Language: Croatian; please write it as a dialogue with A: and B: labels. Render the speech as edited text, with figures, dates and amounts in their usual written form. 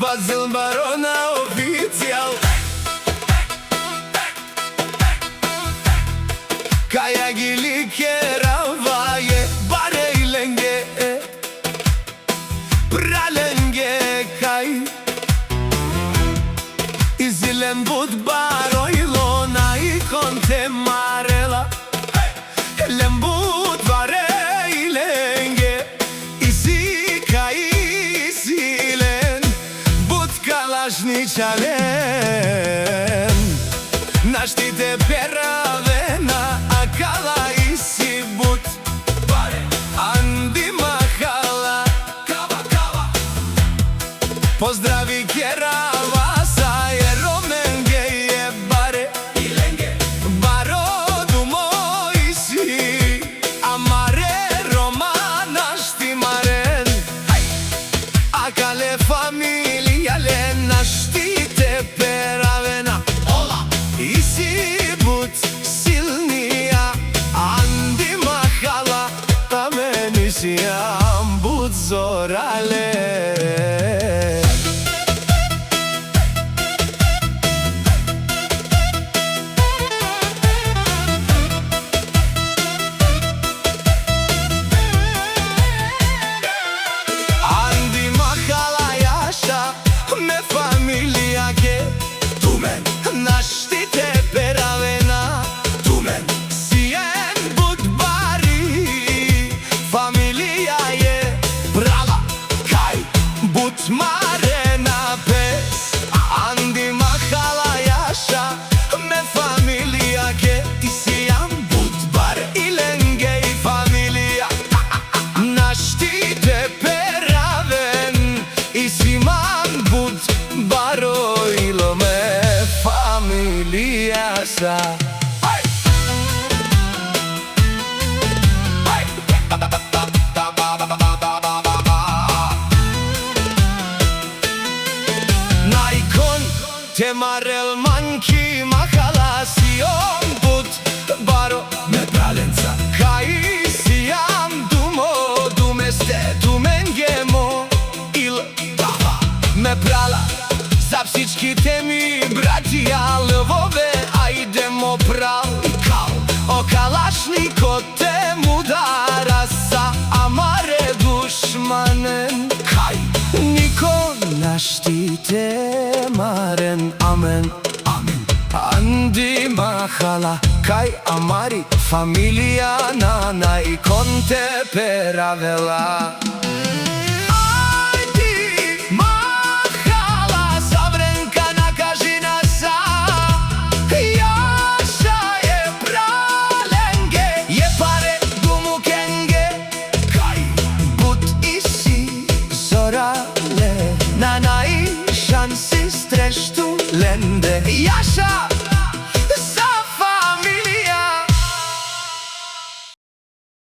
A: Bazil Barona oficial Kaya gili keravaye bare ilenge Pralenge kai Izilen bud baro ilona I konte marela Lembut bare ilenge Isi kai isilen Bud kalashnichalen Naštite peravena Akala isi but bare Andi mahala Kava kava Pozdravi kerava Am bud zorale Andi mahala yaşa me familia ke Tumen naštite peravena Tumen sien bud bari Familia je brava kaj bud marena pes Andi mahala yaşa me familia ke Ti si jam bud bare ilenge I familia Naštite peraven I si man bud baro ilo me familia sa Temarel manki mahalasion bud baro me pralenca Kaj siam dumo dumeste tumengemo il dava me prala Za всичките ми братија лъвове ајдемо прал Кал о калашникот те мудара са амаре душманен Kaj niko naštite maren amen amen Andi mahala kaj amari familia nana I konte peravela Ajdi mahala savrenka nakaži nasa Jaša je pralenge je pare dumukenge Kaj bud isi zorale Na najšansi streštu lende Jaša